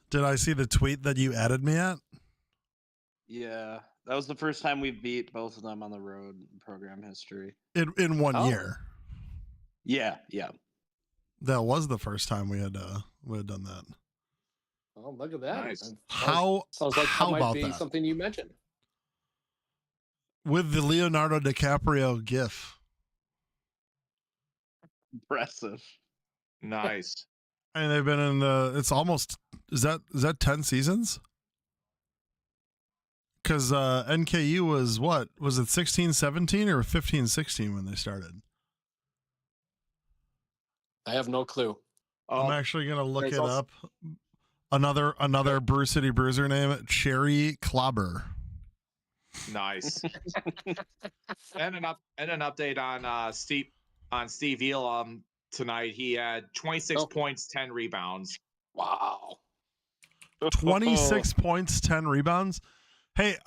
Did I see the tweet that you added me at? Yeah, that was the first time we beat both of them on the road in program history. In 1 year. Yeah. That was the first time we had done that. Oh, look at that! Nice. How like how that might about be that? something you mentioned. With the Leonardo DiCaprio gif. Impressive. Nice. And they've been in it's almost, is that 10 seasons? Because NKU was what? Was it 16, 17 or 15, 16 when they started? I have no clue. I'm actually going to look it also- up. Another Brew City Bruiser name, Cherry Clobber. Nice. and an update on Steve Elam tonight. He had 26 points, 10 rebounds. Wow. 26 points, 10 rebounds. Hey,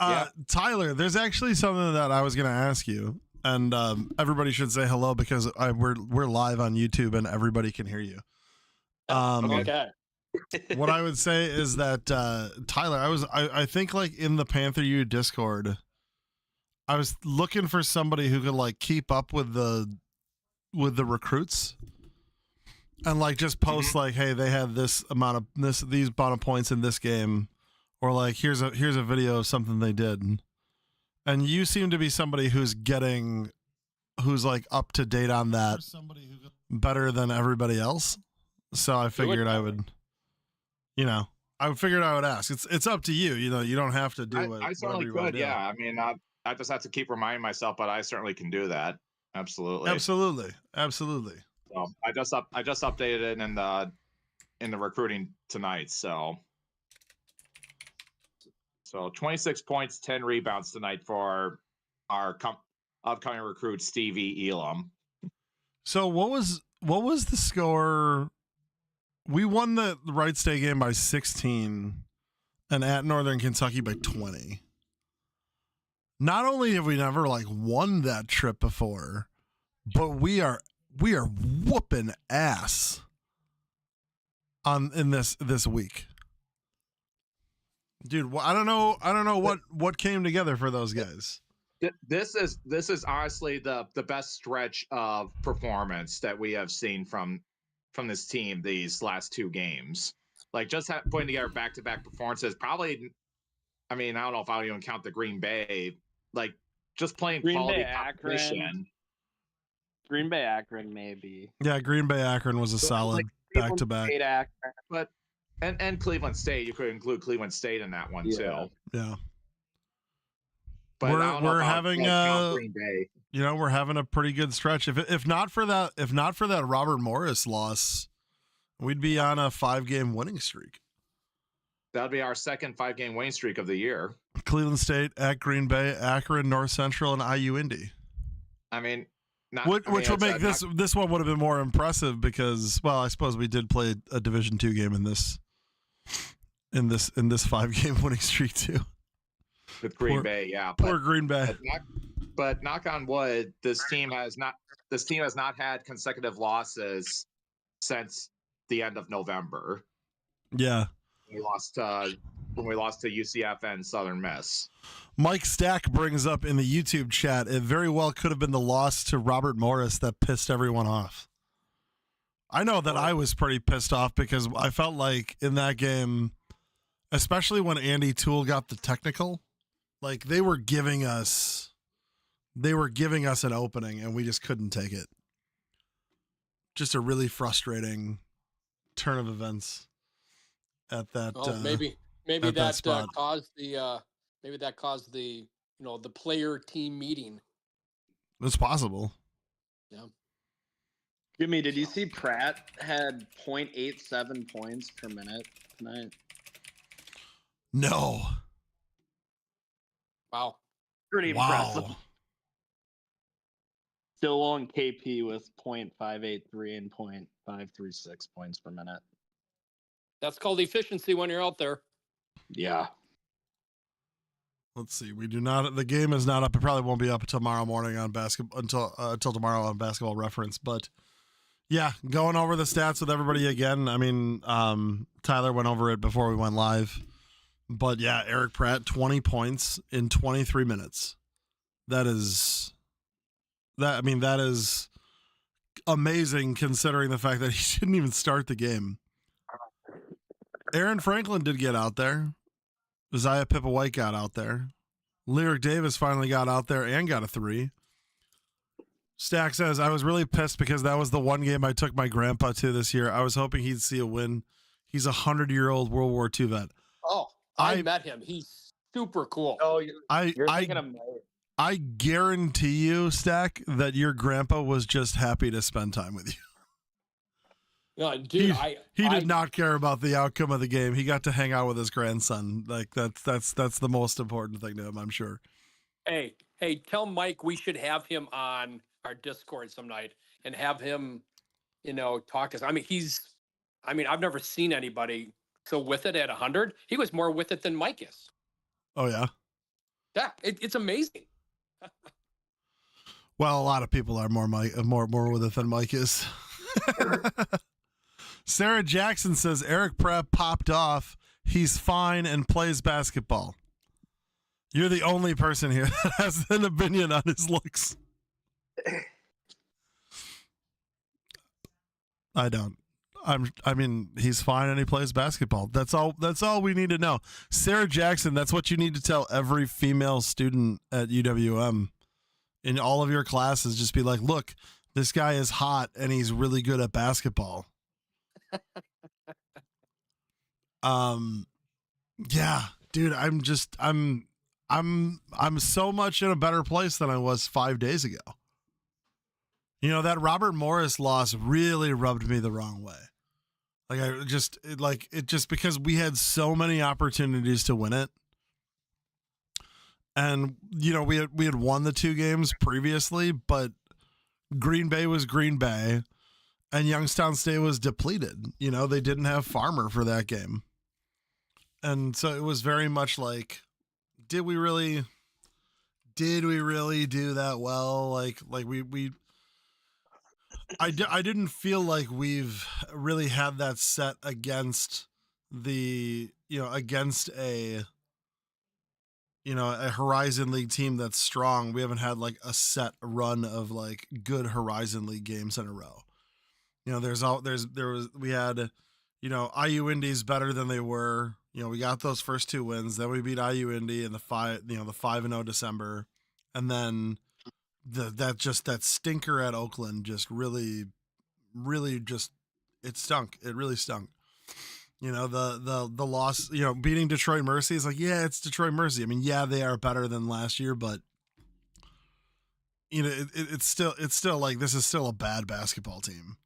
Tyler, there's actually something that I was going to ask you, and everybody should say hello because we're live on YouTube and everybody can hear you. Okay. What I would say is that Tyler, I think like in the Panther U Discord, I was looking for somebody who could like keep up with the recruits and like just post like, hey, they had these amount of points in this game, or like here's a video of something they did. And you seem to be somebody who's like up to date on that better than everybody else. So I figured I would ask. It's up to you. You don't have to do it. I certainly could. Yeah. I mean, I just have to keep reminding myself, but I certainly can do that. Absolutely. So I just updated it in the recruiting tonight. So 26 points, 10 rebounds tonight for our upcoming recruit Stevie Elam. So what was the score? We won the Wright State game by 16 and at Northern Kentucky by 20. Not only have we never like won that trip before, but we are whooping ass in this week. Dude, I don't know what came together for those guys. This is honestly the best stretch of performance that we have seen from this team these last two games. Like just putting together back-to-back performances. Probably, I mean, I don't know if I'll even count the Green Bay. Like just playing quality competition. Green Bay Akron maybe. Yeah, Green Bay Akron was a solid back-to-back. But and Cleveland State, you could include Cleveland State in that one too. Yeah. But we're having Green Bay. We're having a pretty good stretch. If not for that Robert Morris loss, we'd be on a 5-game winning streak. That'd be our second 5-game winning streak of the year. Cleveland State at Green Bay, Akron, North Central, and IU Indy. I mean, which would make this one would have been more impressive because, well, I suppose we did play a Division II game in this 5-game winning streak too. With Green Bay, yeah. Poor Green Bay. But knock on wood, this team has not had consecutive losses since the end of November. Yeah. When we lost to UCF and Southern Miss. Mike Stack brings up in the YouTube chat, it very well could have been the loss to Robert Morris that pissed everyone off. I know that I was pretty pissed off because I felt like in that game, especially when Andy Toole got the technical, like they were giving us an opening and we just couldn't take it. Just a really frustrating turn of events at that. Maybe that caused the the player team meeting. It's possible. Yeah. Jimmy, did you see Pratt had 0.87 points per minute tonight? No. Wow. Pretty impressive. Still on KP with 0.583 and 0.536 points per minute. That's called efficiency when you're out there. Yeah. Let's see. We do not. The game is not up. It probably won't be up tomorrow morning on until tomorrow on Basketball Reference. But Yeah, going over the stats with everybody again. I mean, Tyler went over it before we went live. But yeah, Eric Pratt, 20 points in 23 minutes. That is amazing considering the fact that he didn't even start the game. Aaron Franklin did get out there. Isaiah Pippa White got out there. Lyric Davis finally got out there and got a 3. Stack says, I was really pissed because that was the one game I took my grandpa to this year. I was hoping he'd see a win. He's a 100-year-old World War II vet. Oh, I met him. He's super cool. Oh, you're thinking of I guarantee you, Stack, that your grandpa was just happy to spend time with you. No, dude, he did not care about the outcome of the game. He got to hang out with his grandson. Like that's the most important thing to him, I'm sure. Hey, tell Mike we should have him on our Discord some night and have him, talk us. I mean, I've never seen anybody so with it at 100. He was more with it than Mike is. Oh yeah. Yeah, it's amazing. Well, a lot of people are more with it than Mike is. Sarah Jackson says Eric Pratt popped off. He's fine and plays basketball. You're the only person here that has an opinion on his looks. I don't. I mean, he's fine and he plays basketball. That's all we need to know. Sarah Jackson, that's what you need to tell every female student at UWM. In all of your classes, just be like, look, this guy is hot and he's really good at basketball. Yeah, dude, I'm so much in a better place than I was 5 days ago. That Robert Morris loss really rubbed me the wrong way. It just because we had so many opportunities to win it. And, we had won the 2 games previously, but Green Bay was Green Bay and Youngstown State was depleted. They didn't have Farmer for that game. And so it was very much like, did we really do that well? I didn't feel like we've really had that set against against a Horizon League team that's strong. We haven't had like a set run of like good Horizon League games in a row. We had, IU Indy's better than they were. We got those first 2 wins. Then we beat IU Indy in the 5-0 December, and then that stinker at Oakland just really just it stunk. It really stunk. The loss, beating Detroit Mercy is like, yeah, it's Detroit Mercy. I mean, yeah, they are better than last year, but it's still like, this is still a bad basketball team.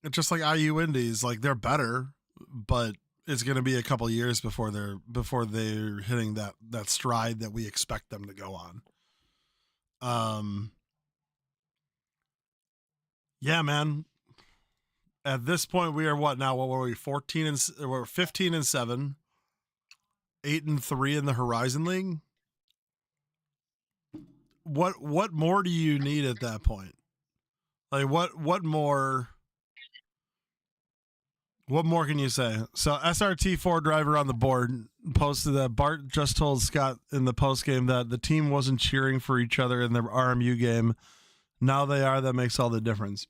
It's just like IU Indies, like they're better, but it's going to be a couple years before they're hitting that stride that we expect them to go on. Yeah, man. At this point, we are what now? What were we? 15-7, 8-3 in the Horizon League. What more do you need at that point? Like what more? What more can you say? So SRT4 driver on the board posted that Bart just told Scott in the post game that the team wasn't cheering for each other in the RMU game. Now they are. That makes all the difference.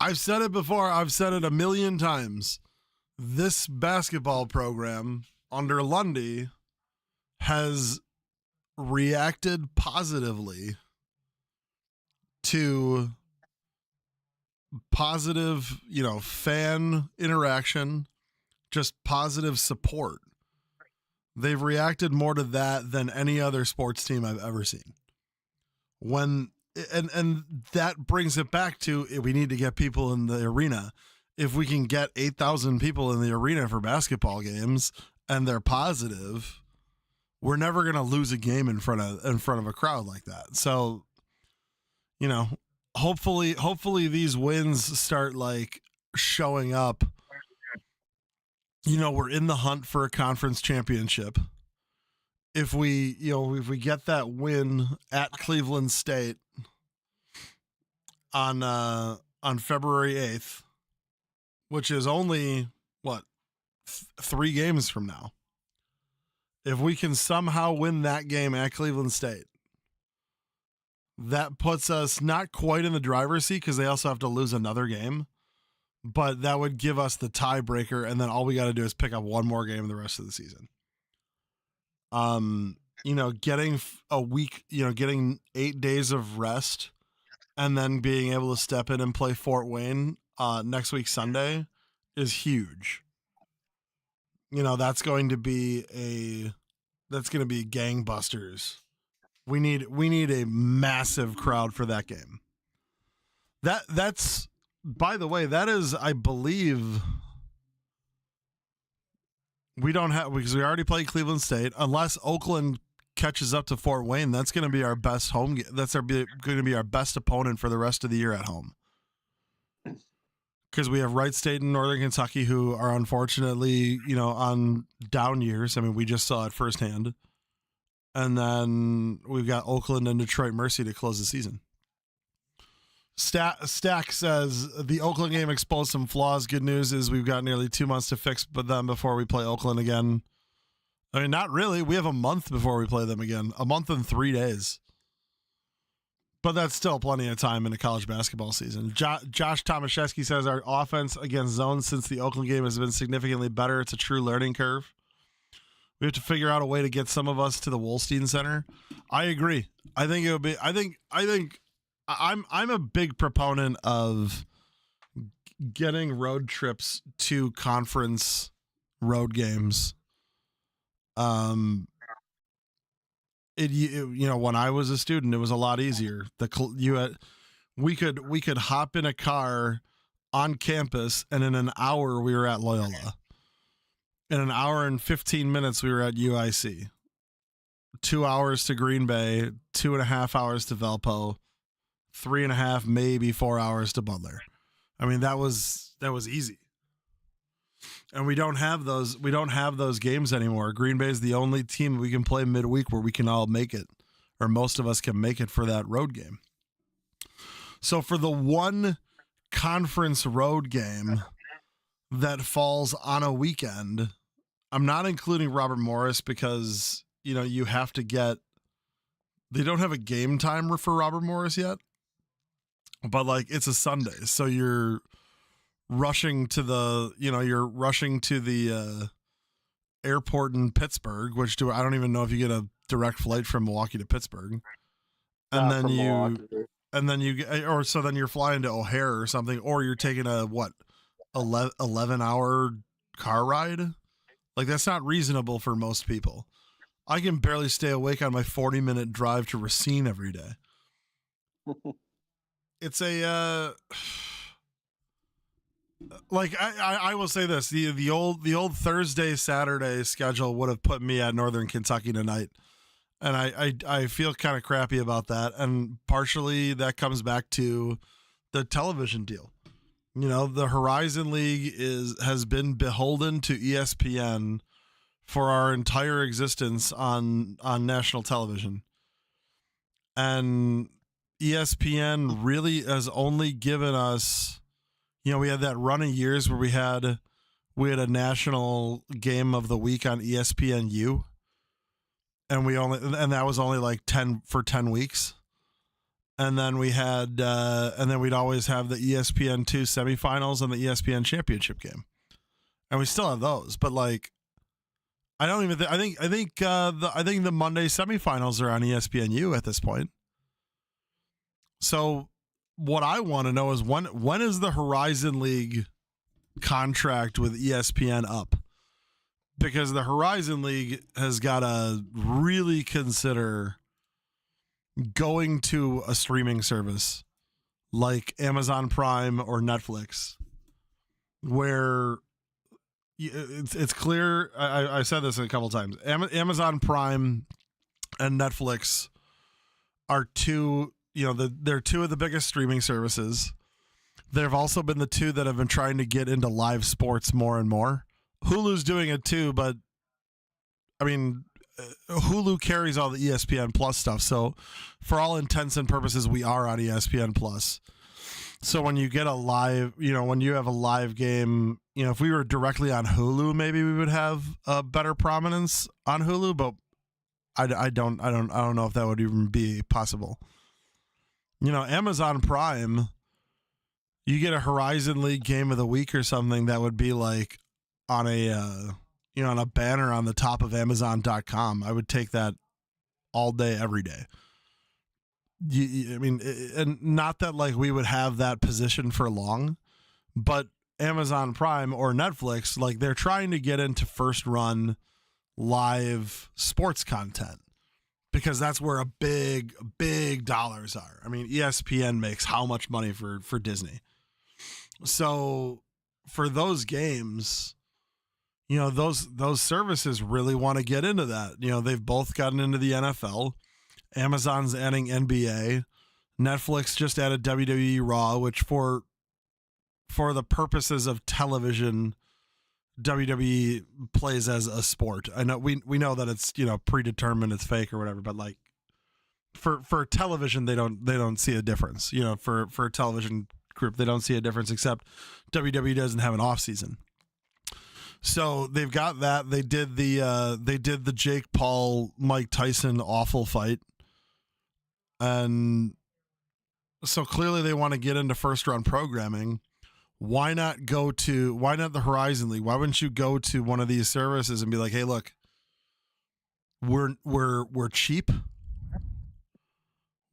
I've said it before. I've said it a million times. This basketball program under Lundy has reacted positively to positive, fan interaction, just positive support. They've reacted more to that than any other sports team I've ever seen. And that brings it back to, we need to get people in the arena. If we can get 8,000 people in the arena for basketball games and they're positive, we're never going to lose a game in front of a crowd like that. So, hopefully these wins start like showing up. We're in the hunt for a conference championship. If we get that win at Cleveland State, on February 8th, which is only what 3 games from now. If we can somehow win that game at Cleveland State, that puts us not quite in the driver's seat because they also have to lose another game, but that would give us the tiebreaker, and then all we got to do is pick up one more game the rest of the season. Getting a week, getting 8 days of rest, and then being able to step in and play Fort Wayne next week Sunday is huge. That's going to be gangbusters. We need a massive crowd for that game. That's by the way, that is, I believe, we don't have, because we already played Cleveland State. Unless Oakland catches up to Fort Wayne, that's going to be our best home game. That's going to be our best opponent for the rest of the year at home. Because we have Wright State and Northern Kentucky, who are unfortunately, on down years. I mean, we just saw it firsthand. And then we've got Oakland and Detroit Mercy to close the season. Stack says the Oakland game exposed some flaws. Good news is we've got nearly 2 months to fix them before we play Oakland again. I mean, not really. We have a month before we play them again. A month and 3 days. But that's still plenty of time in a college basketball season. Josh Tomaszewski says our offense against zones since the Oakland game has been significantly better. It's a true learning curve. We have to figure out a way to get some of us to the Wolstein Center. I agree. I think it would be. I'm a big proponent of getting road trips to conference road games. When I was a student, it was a lot easier. We could hop in a car on campus, and in an hour we were at Loyola. In an hour and 15 minutes we were at UIC. 2 hours to Green Bay, 2.5 hours to Valpo, 3.5, maybe 4 hours to Butler. I mean, that was easy. And we don't have those games anymore. Green Bay is the only team we can play midweek where we can all make it, or most of us can make it for that road game. So for the one conference road game that falls on a weekend, I'm not including Robert Morris because, you have to they don't have a game timer for Robert Morris yet, but it's a Sunday. So you're rushing to the airport in Pittsburgh, which I don't even know if you get a direct flight from Milwaukee to Pittsburgh. And then you're flying to O'Hare or something, or you're taking a 11-hour car ride. That's not reasonable for most people. I can barely stay awake on my 40-minute drive to Racine every day. It's a I will say this: the old Thursday Saturday schedule would have put me at Northern Kentucky tonight, and I feel kind of crappy about that. And partially that comes back to the television deal. The Horizon League has been beholden to ESPN for our entire existence on national television, and ESPN really has only given us. We had that run of years where we had a national game of the week on ESPNU, and that was only 10 weeks. And then we had, and then we'd always have the ESPN2 semifinals and the ESPN championship game, and we still have those. But I don't even. I think the Monday semifinals are on ESPNU at this point. So, what I want to know is when is the Horizon League contract with ESPN up? Because the Horizon League has got to really consider going to a streaming service like Amazon Prime or Netflix, where it's clear. I said this a couple times. Amazon Prime and Netflix are two. They're two of the biggest streaming services. They've also been the two that have been trying to get into live sports more and more. Hulu's doing it too, but I mean, Hulu carries all the ESPN Plus stuff. So for all intents and purposes, we are on ESPN Plus. So when you get a live, when you have a live game, if we were directly on Hulu, maybe we would have a better prominence on Hulu, but I don't know if that would even be possible. Amazon Prime, you get a Horizon League game of the week or something that would be like on a on a banner on the top of Amazon.com. I would take that all day, every day. And not that like we would have that position for long, but Amazon Prime or Netflix, like they're trying to get into first run live sports content because that's where big dollars are. I mean, ESPN makes how much money for Disney. So for those games, those services really want to get into that. They've both gotten into the NFL. Amazon's adding NBA. Netflix just added WWE Raw, which for the purposes of television, WWE plays as a sport. I know we know that it's predetermined, it's fake or whatever, but like for television they don't see a difference. For a television group they don't see a difference, except WWE doesn't have an off season. So they've got that. They did the Jake Paul Mike Tyson awful fight, and so clearly they want to get into first round programming. Why not the Horizon League? Why wouldn't you go to one of these services and be like, hey, look, we're cheap.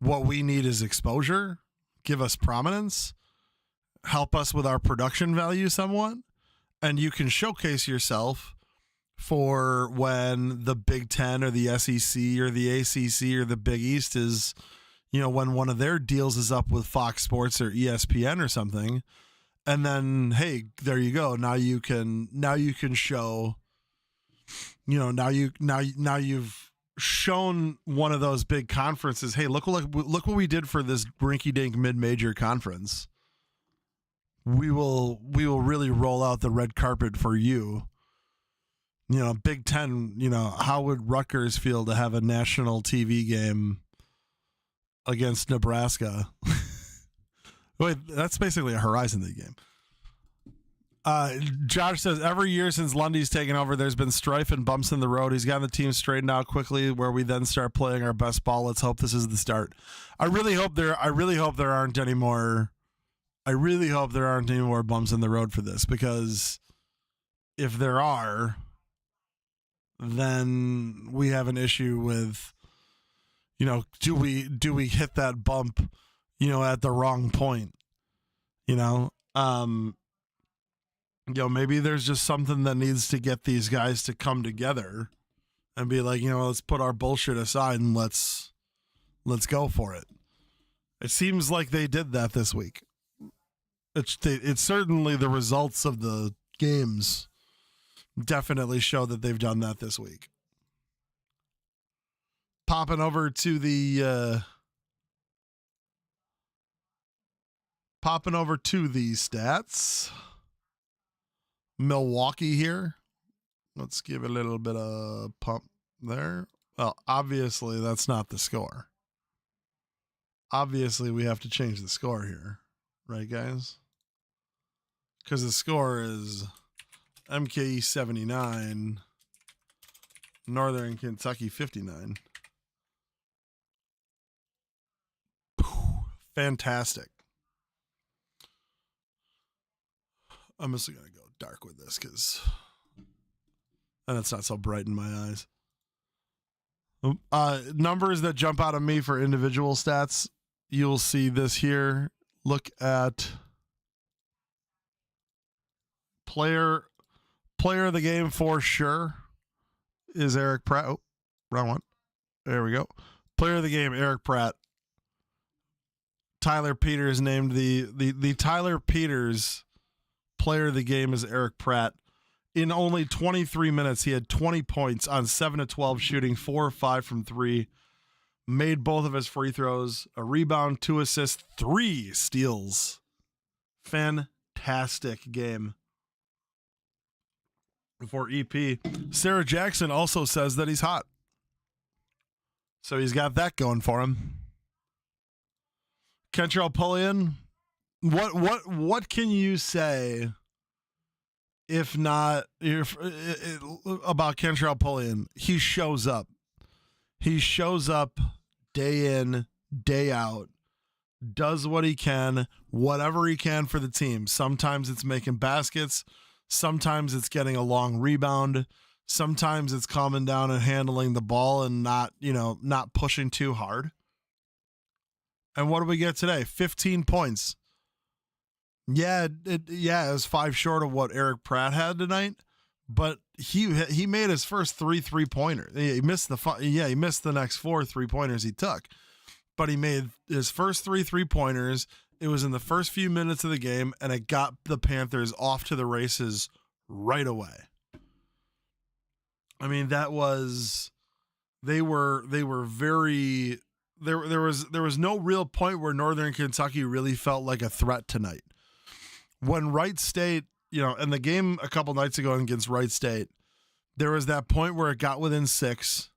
What we need is exposure. Give us prominence. Help us with our production value somewhat. And you can showcase yourself for when the Big Ten or the SEC or the ACC or the Big East is, when one of their deals is up with Fox Sports or ESPN or something. And then, hey, there you go. Now you can show, now you've shown one of those big conferences. Hey, look what we did for this rinky-dink mid-major conference. We will really roll out the red carpet for you. Big Ten, how would Rutgers feel to have a national TV game against Nebraska? Wait, that's basically a Horizon League game. Josh says, every year since Lundy's taken over, there's been strife and bumps in the road. He's gotten the team straightened out quickly where we then start playing our best ball. Let's hope this is the start. I really hope there aren't any more bumps in the road for this, because if there are, then we have an issue with, do we hit that bump, at the wrong point, maybe there's just something that needs to get these guys to come together and be like, let's put our bullshit aside and let's go for it. It seems like they did that this week. It's certainly the results of the games definitely show that they've done that this week. Popping over to the stats. Milwaukee here. Let's give a little bit of pump there. Well, obviously that's not the score. Obviously we have to change the score here. Right, guys? Because the score is MKE 79, Northern Kentucky 59. Fantastic. I'm just going to go dark with this because then it's not so bright in my eyes. Numbers that jump out at me for individual stats. You'll see this here. Look at player of the game for sure is Eric Pratt. Oh, wrong one. There we go. Player of the game, Eric Pratt. Tyler Peters named the Tyler Peters player of the game is Eric Pratt. In only 23 minutes, he had 20 points on 7 of 12 shooting, 4 or 5 from 3. Made both of his free throws, a rebound, 2 assists, 3 steals. Fantastic game for EP. Sarah Jackson also says that he's hot. So he's got that going for him. Kentrell Pullian, what can you say if not about Kentrell Pullian? He shows up. He shows up day in, day out, does what he can, whatever he can for the team. Sometimes it's making baskets. Sometimes it's getting a long rebound. Sometimes it's calming down and handling the ball and not pushing too hard. And what do we get today? 15 points. Yeah, it was 5 short of what Eric Pratt had tonight, but he made his first 3 3-pointers. He missed the next 4 3-pointers he took, but he made his first 3 3-pointers. It was in the first few minutes of the game, and it got the Panthers off to the races right away. I mean, they were very there was no real point where Northern Kentucky really felt like a threat tonight. When Wright State, in the game a couple nights ago against Wright State, there was that point where it got within 6,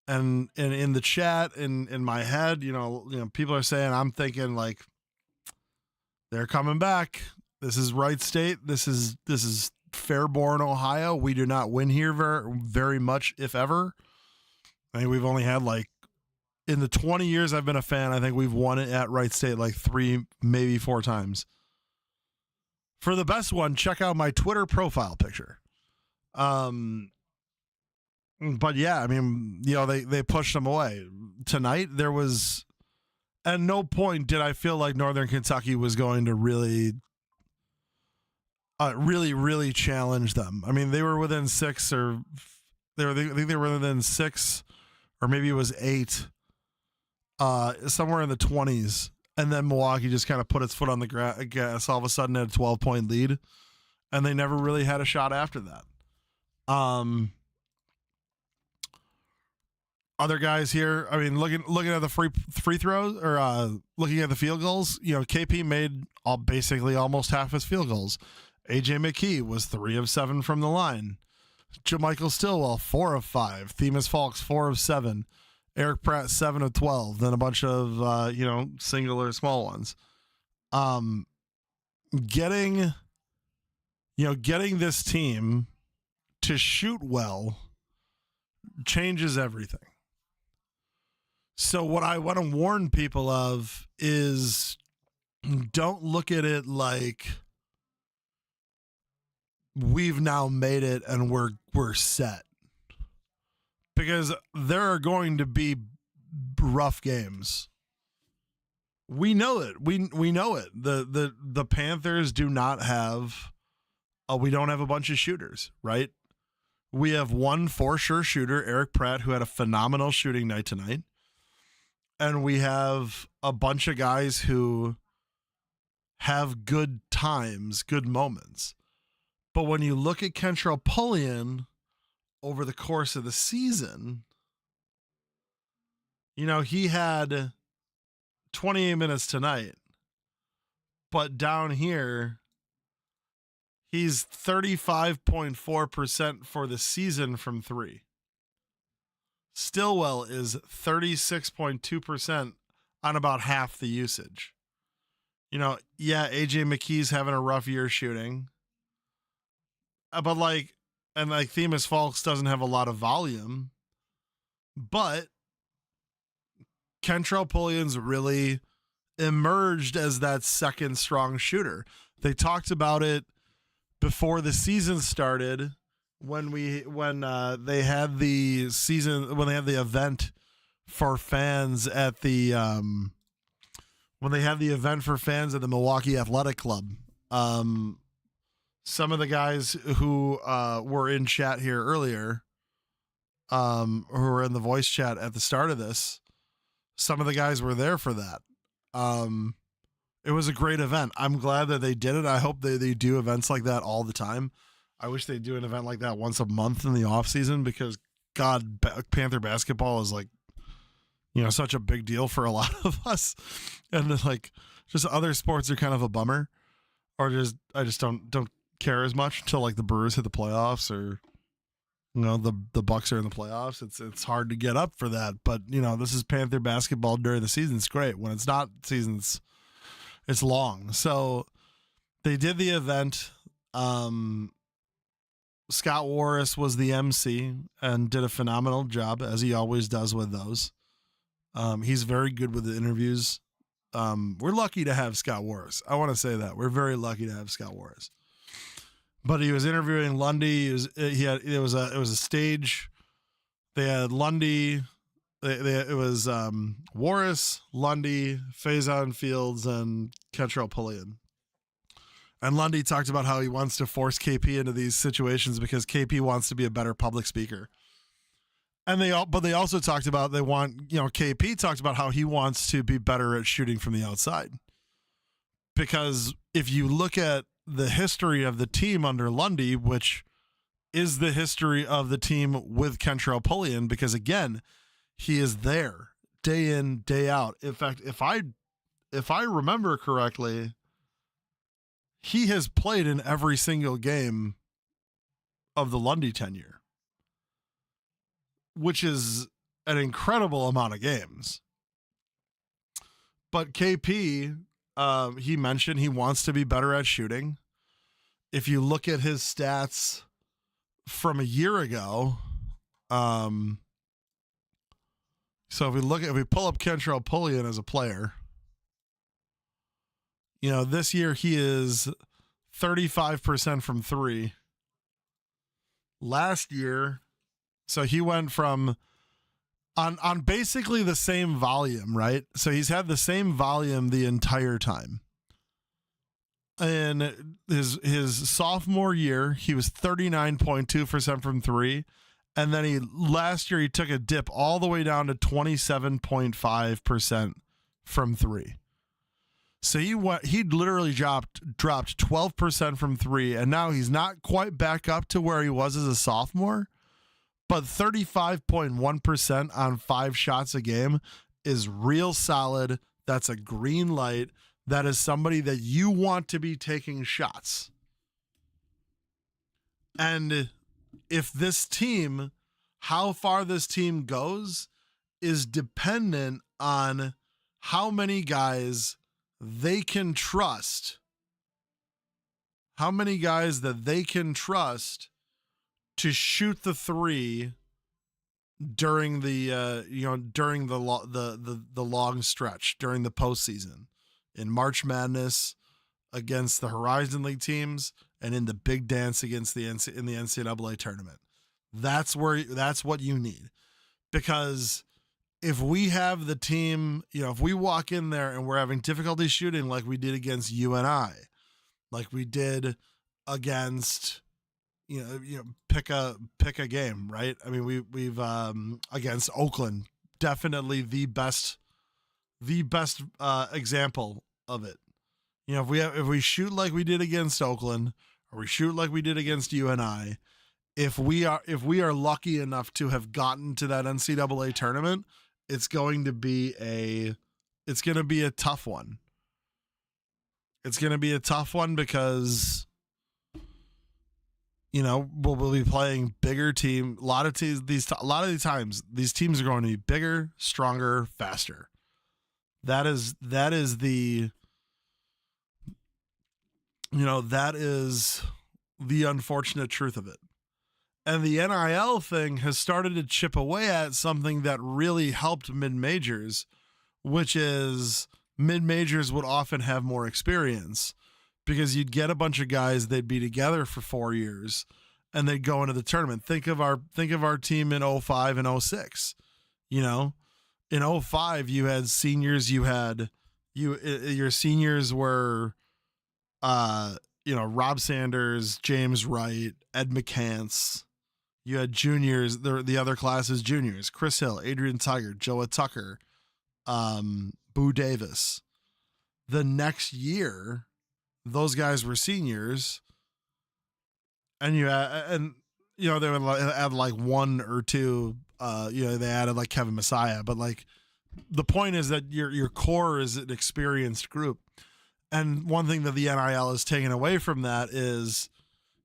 and in the chat in my head, people are saying, I'm thinking like, they're coming back. This is Wright State. This is Fairborn, Ohio. We do not win here very much, if ever. I think we've only had in the 20 years I've been a fan, I think we've won it at Wright State 3, maybe 4 times. For the best one, check out my Twitter profile picture. But yeah, I mean, they pushed them away. Tonight, there was, at no point did I feel like Northern Kentucky was going to really challenge them. I mean, they were within 6 I think they were within 6 or maybe it was 8, somewhere in the 20s. And then Milwaukee just kind of put its foot on the gas. All of a sudden, had a 12-point lead, and they never really had a shot after that. Other guys here. I mean, looking at the free throws or looking at the field goals. KP made basically almost half his field goals. AJ McKee was 3 of 7 from the line. JaMichael Stillwell 4 of 5. Themis Falks 4 of 7. Eric Pratt 7 of 12, then a bunch of single or small ones. Getting this team to shoot well changes everything. So what I want to warn people of is, don't look at it like we've now made it and we're set. Because there are going to be rough games. We know it. We know it. The Panthers do not have we don't have a bunch of shooters, right? We have one for sure shooter, Eric Pratt, who had a phenomenal shooting night tonight. And we have a bunch of guys who have good times, good moments. But when you look at Kentrell Pullian over the course of the season, he had 28 minutes tonight, but down here, he's 35.4% for the season from 3. Stillwell is 36.2% on about half the usage. AJ McKee's having a rough year shooting, but Themis Falks doesn't have a lot of volume, but Kentrell Pullian's really emerged as that second strong shooter. They talked about it before the season started when they had the event for fans at the Milwaukee Athletic Club. Some of the guys who were in chat here earlier, who were in the voice chat at the start of this, some of the guys were there for that. It was a great event. I'm glad that they did it. I hope they do events like that all the time. I wish they do an event like that once a month in the off season, because God, Panther basketball is such a big deal for a lot of us. And just other sports are kind of a bummer, or I just don't care as much until the Brewers hit the playoffs, or the Bucks are in the playoffs. It's hard to get up for that, but this is Panther basketball during the season. It's great. When it's not seasons, It's long. So they did the event. Scott Warris was the MC and did a phenomenal job, as he always does with those. He's very good with the interviews. We're lucky to have Scott Warris. I want to say that. We're very lucky to have Scott Warris. But he was interviewing Lundy. It was a stage. They had Lundy. It was Warris, Lundy, Faison Fields, and Kentrell Pullian. And Lundy talked about how he wants to force KP into these situations because KP wants to be a better public speaker. And they also talked about KP talked about how he wants to be better at shooting from the outside. Because if you look at the history of the team under Lundy, which is the history of the team with Kentrell Pullian, because again, he is there day in, day out. In fact, if I remember correctly, he has played in every single game of the Lundy tenure, which is an incredible amount of games. But KP, he mentioned he wants to be better at shooting. If you look at his stats from a year ago, so if we pull up Kentrell Pullian as a player, this year he is 35% from three. Last year, so he went from on basically the same volume, right? So he's had the same volume the entire time. In his sophomore year, he was 39.2% from three. And then last year he took a dip all the way down to 27.5% from three. So he literally dropped 12% from three, and now he's not quite back up to where he was as a sophomore, but 35.1% on 5 shots a game is real solid. That's a green light. That is somebody that you want to be taking shots. And if this team, how far this team goes is dependent on how many guys they can trust, how many guys that they can trust to shoot the three during the long stretch during the postseason, in March Madness against the Horizon League teams and in the big dance against in the NCAA tournament. That's what you need, because if we have the team, if we walk in there and we're having difficulty shooting like we did against UNI, like we did against, pick a game, right? I mean, we've against Oakland, definitely the best example of it. If we shoot like we did against Oakland, or we shoot like we did against UNI, if we are lucky enough to have gotten to that NCAA tournament, it's going to be a tough one. It's going to be a tough one because, we'll be playing bigger team. A lot of these times, these teams are going to be bigger, stronger, faster. That is the unfortunate truth of it. And the NIL thing has started to chip away at something that really helped mid-majors, which is mid-majors would often have more experience because you'd get a bunch of guys, they'd be together for 4 years and they'd go into the tournament. Think of our team in 05 and 06. In 05, you had seniors, your seniors were, Rob Sanders, James Wright, Ed McCants. You had juniors, the other class is juniors, Chris Hill, Adrian Tiger, Joa Tucker, Boo Davis. The next year, those guys were seniors, and they would add like one or two, they added like Kevin Messiah, but like the point is that your core is an experienced group. And one thing that the NIL has taken away from that is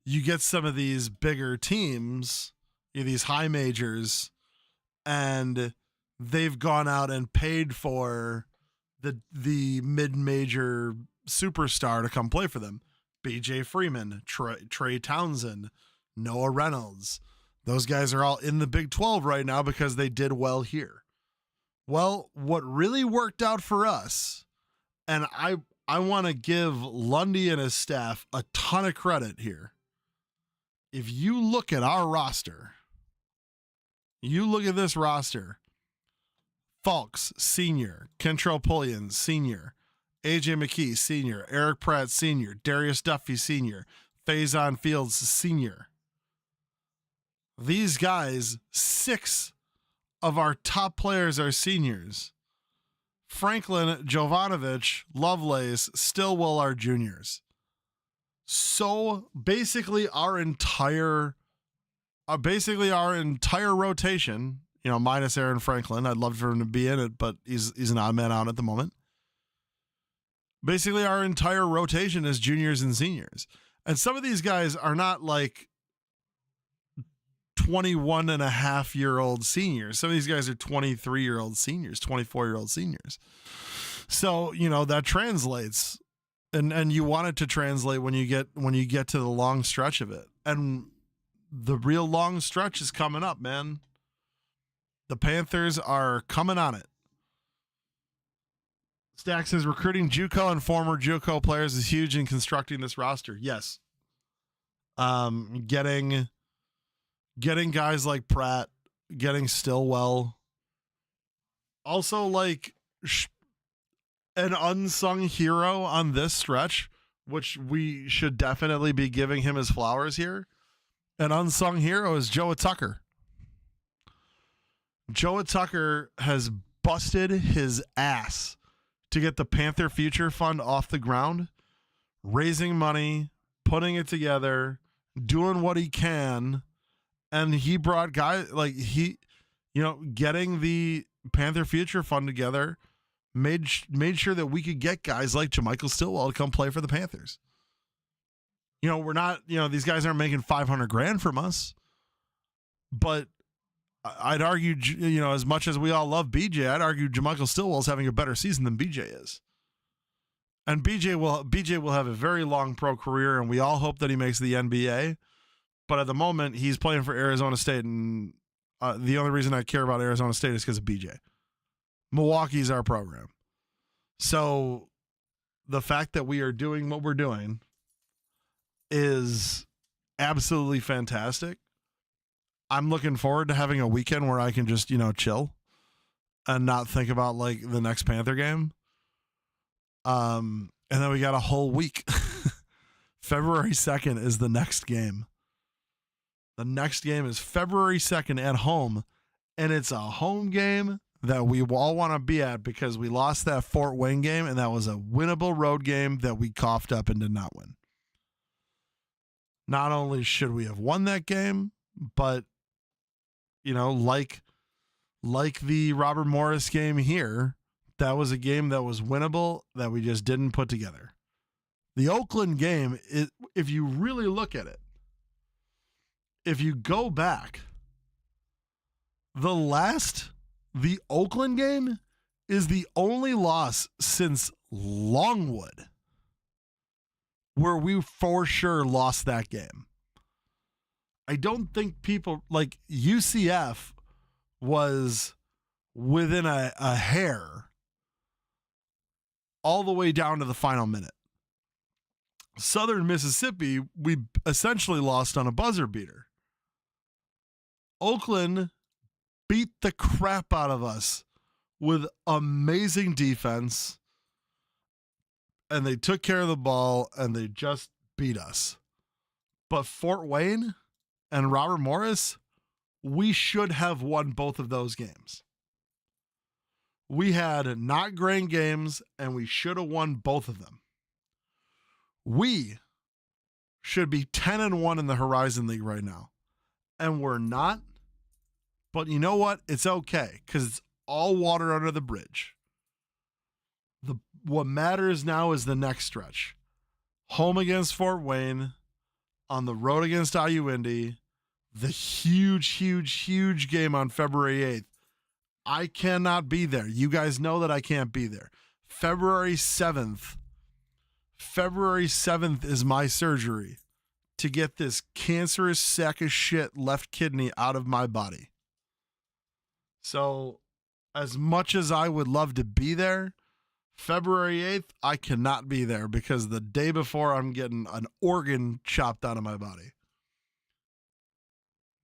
you get some of these bigger teams, these high majors, and they've gone out and paid for the mid-major superstar to come play for them. BJ Freeman, Trey Townsend, Noah Reynolds. Those guys are all in the Big 12 right now because they did well here. Well, what really worked out for us, and I want to give Lundy and his staff a ton of credit here. If you look at our roster, you look at this roster, Fulks, senior, Kentrell Pullian, senior, AJ McKee, senior, Eric Pratt, senior, Darius Duffy, senior, Faison Fields, senior. These guys, 6 of our top players are seniors. Franklin, Jovanovic, Lovelace, Stillwell are juniors. So basically our entire rotation, minus Aaron Franklin. I'd love for him to be in it, but he's an odd man out at the moment. Basically our entire rotation is juniors and seniors. And some of these guys are not like 21-and-a-half-year-old seniors. Some of these guys are 23-year-old seniors, 24-year-old seniors. So, that translates. And you want it to translate when you get to the long stretch of it. And the real long stretch is coming up, man. The Panthers are coming on it. Stack says recruiting JUCO and former JUCO players is huge in constructing this roster. Yes. Getting guys like Pratt, getting Stillwell. Also, like an unsung hero on this stretch, which we should definitely be giving him his flowers here. An unsung hero is Joa Tucker. Joa Tucker has busted his ass to get the Panther Future Fund off the ground, raising money, putting it together, doing what he can. And he brought guys like getting the Panther Future Fund together, made sure that we could get guys like JaMychal Stillwell to come play for the Panthers. We're not, these guys aren't making $500,000 from us, but I'd argue, as much as we all love BJ, I'd argue JaMychal Stillwell's having a better season than BJ is. And BJ will have a very long pro career, and we all hope that he makes the NBA. But at the moment, he's playing for Arizona State, and the only reason I care about Arizona State is because of BJ. Milwaukee's our program. So the fact that we are doing what we're doing is absolutely fantastic. I'm looking forward to having a weekend where I can just, chill and not think about like the next Panther game. And then we got a whole week. February 2nd is the next game. The next game is February 2nd at home, and it's a home game that we all want to be at because we lost that Fort Wayne game, and that was a winnable road game that we coughed up and did not win. Not only should we have won that game, but, like the Robert Morris game here, that was a game that was winnable that we just didn't put together. The Oakland game, if you really look at it, if you go back, the Oakland game is the only loss since Longwood where we for sure lost that game. I don't think people like UCF was within a hair all the way down to the final minute. Southern Mississippi, we essentially lost on a buzzer beater. Oakland beat the crap out of us with amazing defense, and they took care of the ball, and they just beat us. But Fort Wayne and Robert Morris, we should have won both of those games. We had not great games, and we should have won both of them. We should be 10-1 in the Horizon League right now, and we're not. But you know what? It's okay because it's all water under the bridge. What matters now is the next stretch. Home against Fort Wayne, on the road against IU Indy, the huge game on February 8th. I cannot be there. You guys know that I can't be there. February 7th, February 7th is my surgery to get this cancerous sack of shit left kidney out of my body. So as much as I would love to be there, February 8th, I cannot be there because the day before I'm getting an organ chopped out of my body.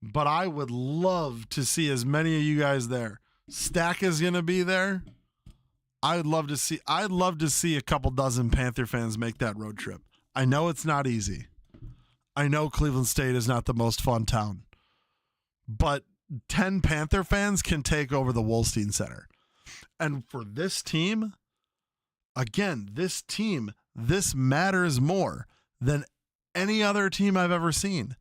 But I would love to see as many of you guys there. Stack is going to be there. I'd love to see a couple dozen Panther fans make that road trip. I know it's not easy. I know Cleveland State is not the most fun town. But 10 Panther fans can take over the Wolstein Center. And for this team, again, this matters more than any other team I've ever seen.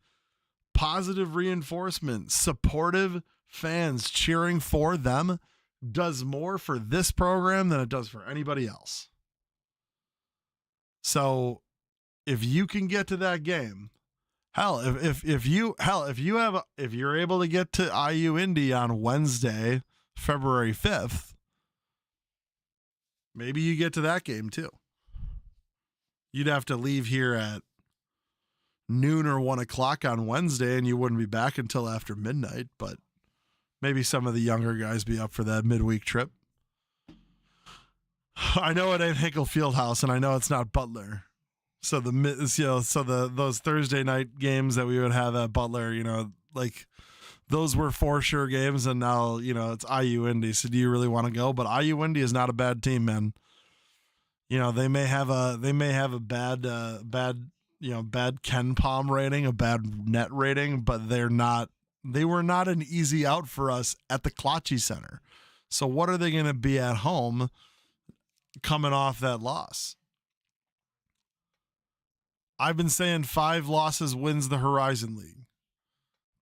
Positive reinforcement, supportive fans cheering for them does more for this program than it does for anybody else. So if you can get to that game, hell, if you're able to get to IU Indy on Wednesday, February 5th, maybe you get to that game too. You'd have to leave here at noon or 1 o'clock on Wednesday, and you wouldn't be back until after midnight, but maybe some of the younger guys be up for that midweek trip. I know it ain't Hinkle Fieldhouse, and I know it's not Butler. So those Thursday night games that we would have at Butler, like those were for sure games, and now it's IU Indy. So do you really want to go? But IU Indy is not a bad team, man. They may have a bad Ken Palm rating, a bad net rating, but they were not an easy out for us at the Klachi Center. So what are they going to be at home coming off that loss? I've been saying 5 losses wins the Horizon League.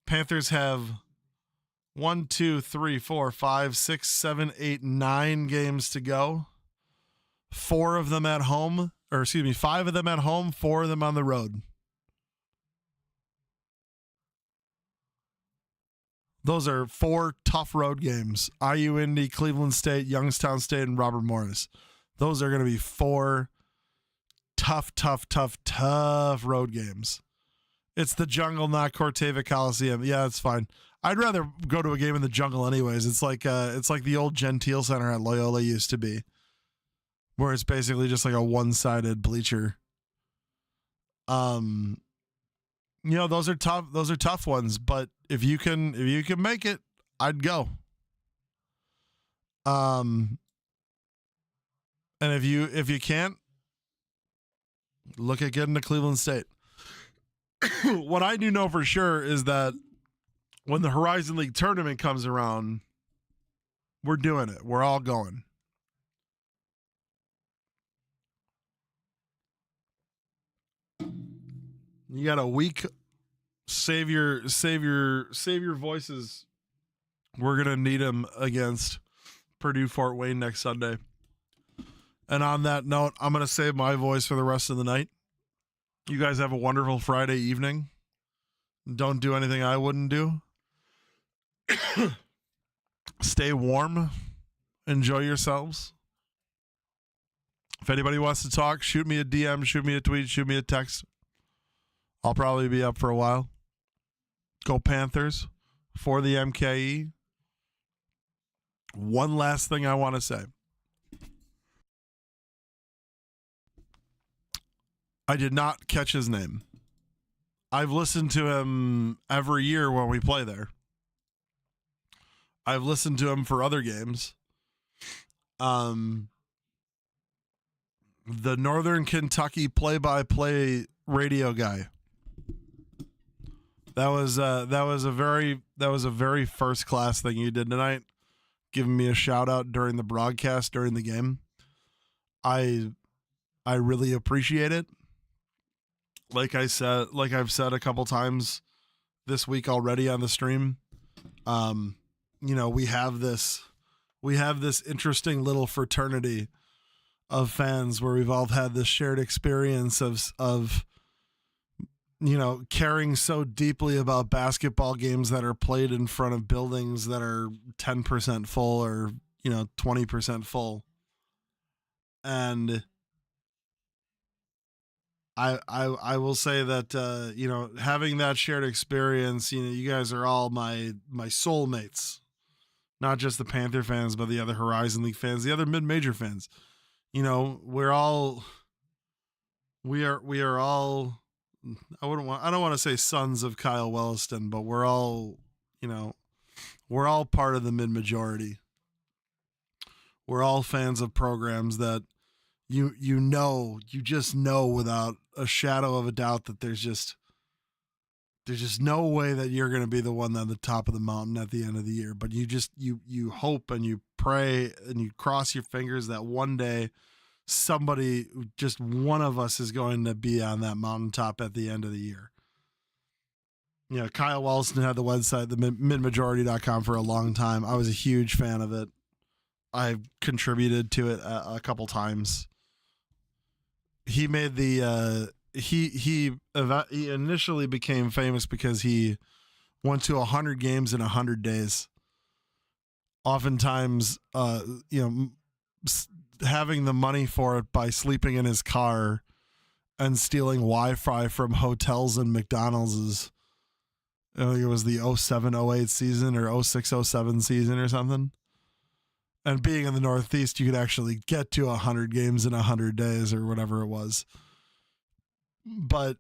Panthers have 1, 2, 3, 4, 5, 6, 7, 8, 9 games to go. 5 of them at home, 4 of them on the road. Those are 4 tough road games. IU Indy, Cleveland State, Youngstown State, and Robert Morris. Those are going to be 4 tough road games. It's the jungle, not Corteva Coliseum. Yeah, it's fine. I'd rather go to a game in the jungle anyways. It's like the old Gentile Center at Loyola used to be, where it's basically just like a one-sided bleacher. Those are tough ones, but if you can make it, I'd go. And if you can't, look at getting to Cleveland State. What I do know for sure is that when the Horizon League tournament comes around, we're doing it. We're all going. You got a week. Save your voices. We're gonna need them against Purdue Fort Wayne next Sunday. And on that note, I'm gonna save my voice for the rest of the night. You guys have a wonderful Friday evening. Don't do anything I wouldn't do. Stay warm. Enjoy yourselves. If anybody wants to talk, shoot me a DM, shoot me a tweet, shoot me a text. I'll probably be up for a while. Go Panthers for the NKU. One last thing I want to say. I did not catch his name. I've listened to him every year when we play there. I've listened to him for other games. The Northern Kentucky play-by-play radio guy. That was a very first class thing you did tonight, giving me a shout out during the broadcast during the game. I really appreciate it. Like I've said a couple times this week already on the stream. We have this interesting little fraternity of fans where we've all had this shared experience of caring so deeply about basketball games that are played in front of buildings that are 10% full or 20% full. And I will say that having that shared experience, you guys are all my soulmates, not just the Panther fans, but the other Horizon League fans, the other mid-major fans. We're all we are all. I don't want to say sons of Kyle Welliston, but we're all part of the mid-majority. We're all fans of programs that you just know without a shadow of a doubt that there's just no way that you're going to be the one on the top of the mountain at the end of the year. But you hope and you pray and you cross your fingers that one day somebody, just one of us, is going to be on that mountaintop at the end of the year. Kyle Walston had the website, the midmajority.com, for a long time. I was a huge fan of it. I contributed to it a couple times. He made the he initially became famous because he went to 100 games in 100 days. Oftentimes, having the money for it by sleeping in his car and stealing Wi-Fi from hotels and McDonald's. I think it was the 07-08 season or 06-07 season or something. And being in the Northeast, you could actually get to 100 games in 100 days or whatever it was. But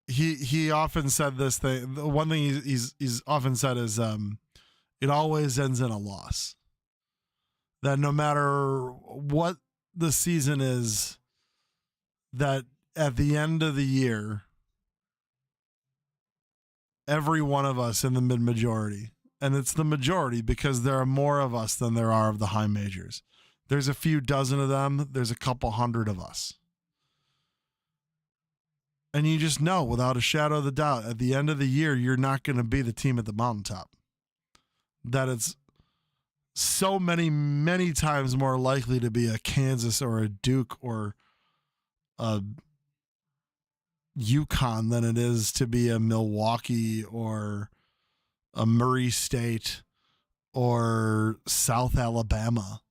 he often said this thing. The one thing he's often said is it always ends in a loss. That no matter what the season is, that at the end of the year, every one of us in the mid-majority, and it's the majority because there are more of us than there are of the high majors. There's a few dozen of them. There's a couple hundred of us. And you just know without a shadow of a doubt, at the end of the year, you're not going to be the team at the mountaintop. That it's so many times more likely to be a Kansas or a Duke or a UConn than it is to be a Milwaukee or a Murray State or South Alabama.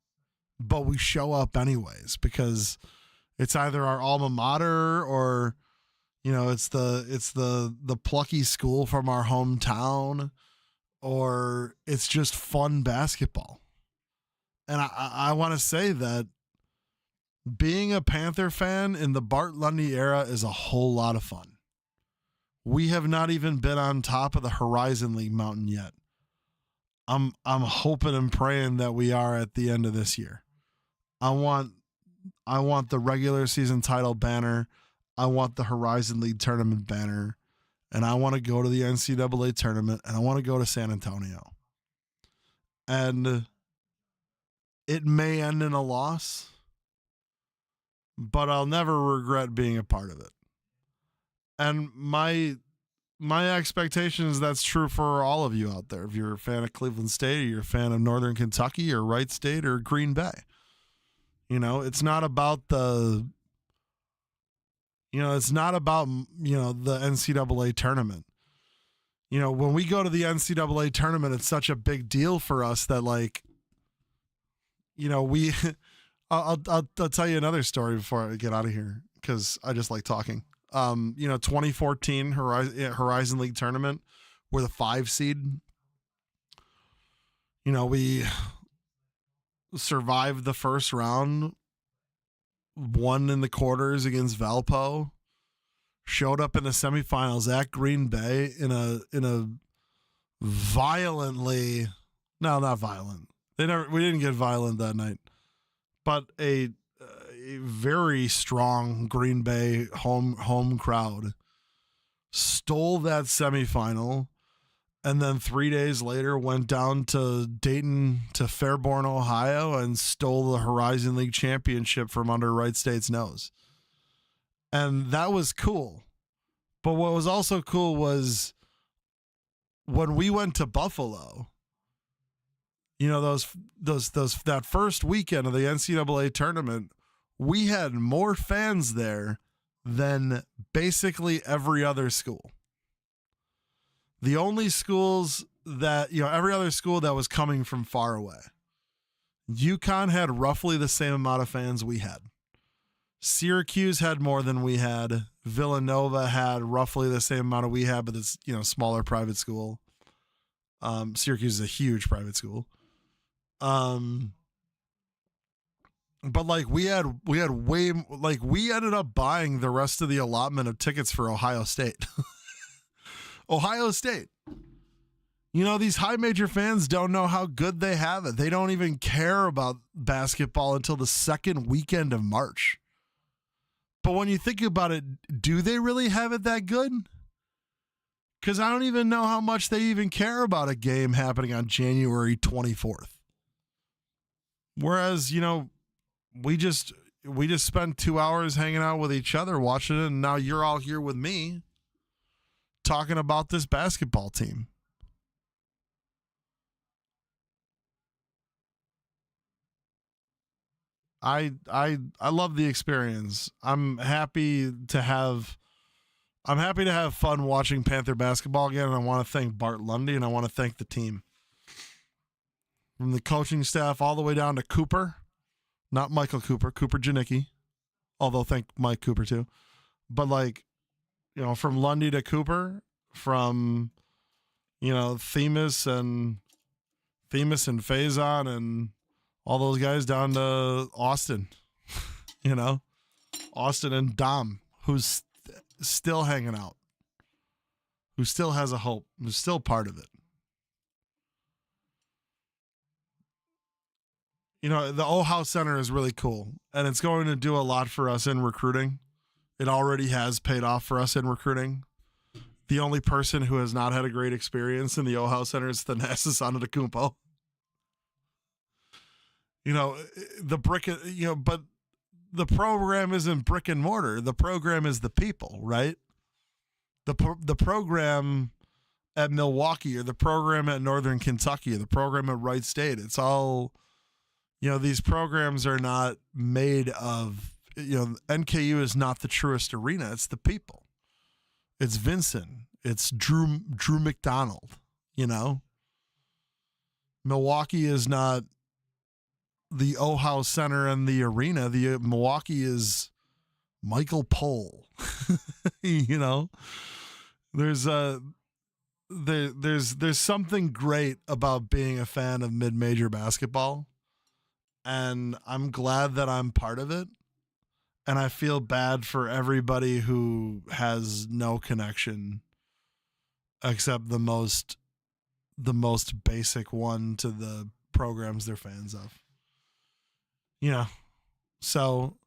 But we show up anyways because it's either our alma mater or it's the plucky school from our hometown, or it's just fun basketball. And I want to say that being a Panther fan in the Bart Lundy era is a whole lot of fun. We have not even been on top of the Horizon League mountain yet. I'm hoping and praying that we are at the end of this year. I want the regular season title banner. I want the Horizon League tournament banner. And I want to go to the NCAA tournament, and I want to go to San Antonio. And it may end in a loss, but I'll never regret being a part of it. And my expectation is that's true for all of you out there. If you're a fan of Cleveland State, or you're a fan of Northern Kentucky or Wright State or Green Bay, it's not about the NCAA tournament. When we go to the NCAA tournament, it's such a big deal for us that I'll tell you another story before I get out of here because I just like talking. 2014 Horizon League tournament, we're the 5 seed. We survived the first round, won in the quarters against Valpo, showed up in the semifinals at Green Bay in a violently, no, not violent. We didn't get violent that night, but a very strong Green Bay home crowd stole that semifinal, and then 3 days later went down to Dayton to Fairborn, Ohio, and stole the Horizon League championship from under Wright State's nose. And that was cool. But what was also cool was when we went to Buffalo, that first weekend of the NCAA tournament, we had more fans there than basically every other school. The only schools that, every other school that was coming from far away. UConn had roughly the same amount of fans we had. Syracuse had more than we had. Villanova had roughly the same amount of we had, but it's, smaller private school. Syracuse is a huge private school. But like we ended up buying the rest of the allotment of tickets for Ohio State. Ohio State. These high major fans don't know how good they have it. They don't even care about basketball until the second weekend of March. But when you think about it, do they really have it that good? Because I don't even know how much they even care about a game happening on January 24th. Whereas, we just spent 2 hours hanging out with each other watching it, and now you're all here with me talking about this basketball team. I love the experience. I'm happy to have fun watching Panther basketball again, and I want to thank Bart Lundy, and I want to thank the team. From the coaching staff all the way down to Cooper. Not Michael Cooper, Cooper Janicki. Although thank Mike Cooper too. But from Lundy to Cooper, from Themis and Faison and all those guys down to Austin. Austin and Dom, who's still hanging out. Who still has a hope, who's still part of it. The O-House Center is really cool, and it's going to do a lot for us in recruiting. It already has paid off for us in recruiting. The only person who has not had a great experience in the O-House Center is Thanasis Antetokounmpo. But the program isn't brick and mortar. The program is the people, right? The program at Milwaukee, or the program at Northern Kentucky, or the program at Wright State, it's all... these programs are not made of, NKU is not the truest arena. It's the people. It's Vincent. It's Drew McDonald, Milwaukee is not the O-House Center and the arena. The Milwaukee is Michael Pohl. There's something great about being a fan of mid-major basketball. And I'm glad that I'm part of it. And I feel bad for everybody who has no connection except the most basic one to the programs they're fans of. So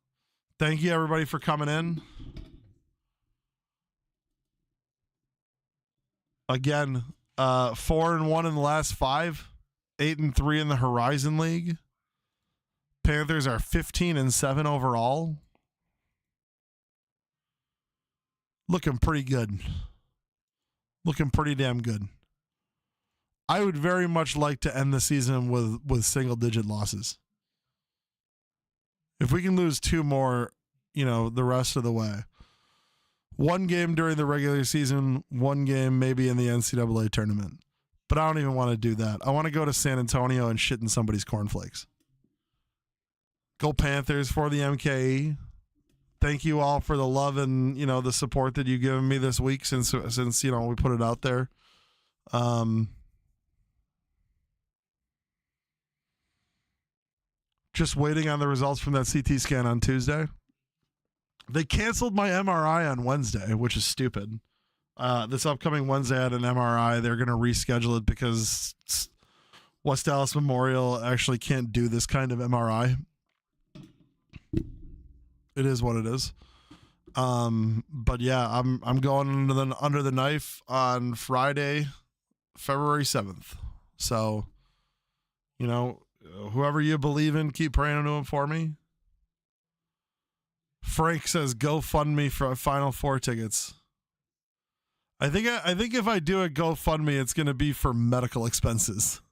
thank you everybody for coming in. Again, 4-1 in the last 5, 8-3 in the Horizon League. Panthers are 15-7 overall. Looking pretty good. Looking pretty damn good. I would very much like to end the season with single-digit losses. If we can lose 2 more, the rest of the way. 1 game during the regular season, 1 game maybe in the NCAA tournament. But I don't even want to do that. I want to go to San Antonio and shit in somebody's cornflakes. Go Panthers for the MKE. Thank you all for the love and, the support that you've given me this week since we put it out there. Just waiting on the results from that CT scan on Tuesday. They canceled my MRI on Wednesday, which is stupid. This upcoming Wednesday I had an MRI. They're going to reschedule it because West Dallas Memorial actually can't do this kind of MRI. It is what it is. But yeah, I'm going under the knife on Friday, February 7th. So, whoever you believe in, keep praying to him for me. Frank says, "Go fund me for Final Four tickets." I think if I do a GoFundMe, it's going to be for medical expenses.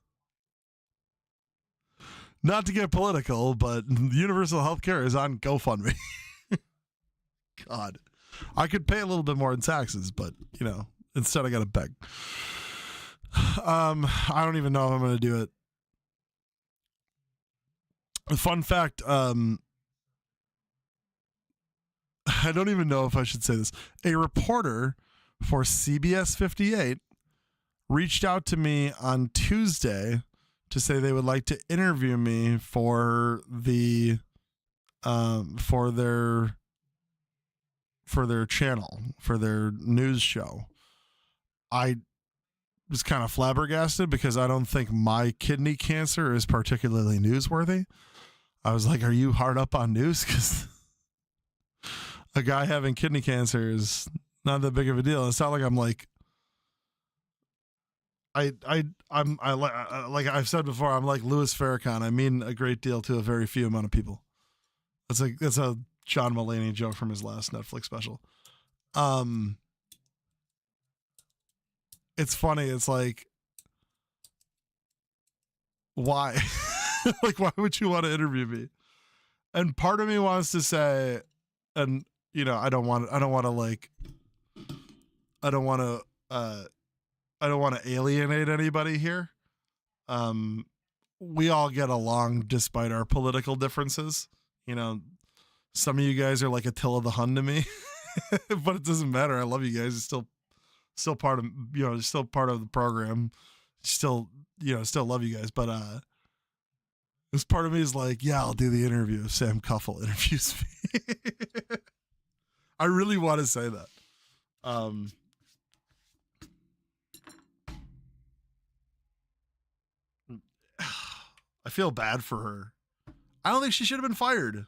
Not to get political, but universal health care is on GoFundMe. God. I could pay a little bit more in taxes, but, instead I got to beg. I don't even know if I'm going to do it. Fun fact, I don't even know if I should say this. A reporter for CBS 58 reached out to me on Tuesday to say they would like to interview me for the for their channel, for their news show. I was kind of flabbergasted because I don't think my kidney cancer is particularly newsworthy. I was like, are you hard up on news? Because a guy having kidney cancer is not that big of a deal. It's not like I'm like, I'm like I've said before, I'm like Louis Farrakhan. I mean a great deal to a very few amount of people. That's a John Mulaney joke from his last Netflix special. It's funny. It's like, why? Like, why would you want to interview me? And part of me wants to say, and you know, I don't want to alienate anybody here. We all get along despite our political differences. You know, some of you guys are like Attila the Hun to me, but it doesn't matter. I love you guys. It's still part of, you know, still part of the program. Still, you know, still love you guys. But this part of me is like, yeah, I'll do the interview if Sam Cuffle interviews me. I really want to say that. I feel bad for her. I don't think she should have been fired.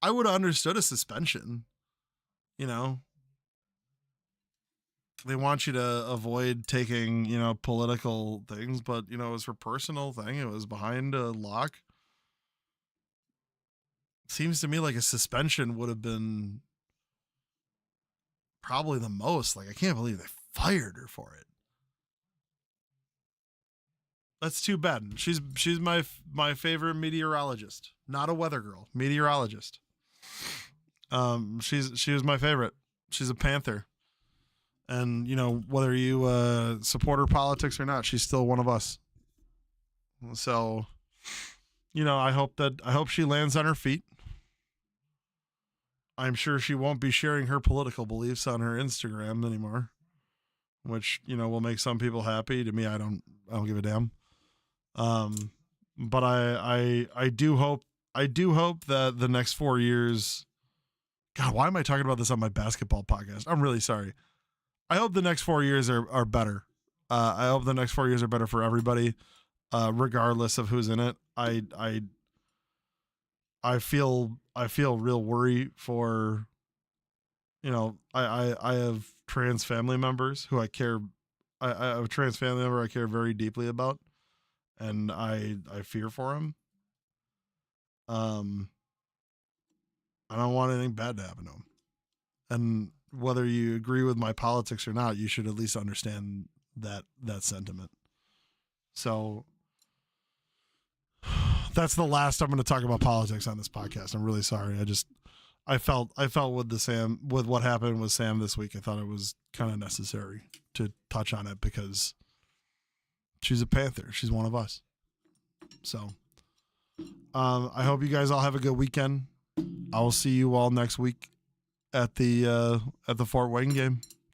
I would have understood a suspension. You know, they want you to avoid taking, you know, political things, but, you know, it was her personal thing. It was behind a lock. Seems to me like a suspension would have been probably the most. Like, I can't believe they fired her for it. That's too bad. She's my favorite meteorologist, not a weather girl, meteorologist. She was my favorite. She's a Panther. And, you know, whether you support her politics or not, she's still one of us. So, you know, I hope she lands on her feet. I'm sure she won't be sharing her political beliefs on her Instagram anymore, which, you know, will make some people happy. To me, I don't give a damn. But I do hope that the next 4 years, God, why am I talking about this on my basketball podcast? I'm really sorry. I hope the next 4 years are better. I hope the next 4 years are better for everybody, regardless of who's in it. I feel real worry for, you know, I have trans family members who I care. I have a trans family member I care very deeply about, and I fear for him. I don't want anything bad to happen to him. And whether you agree with my politics or not, you should at least understand that sentiment. So that's the last I'm going to talk about politics on this podcast. I'm really sorry. I felt with what happened with Sam this week. I thought it was kind of necessary to touch on it because she's a Panther. She's one of us. So I hope you guys all have a good weekend. I will see you all next week at the Fort Wayne game.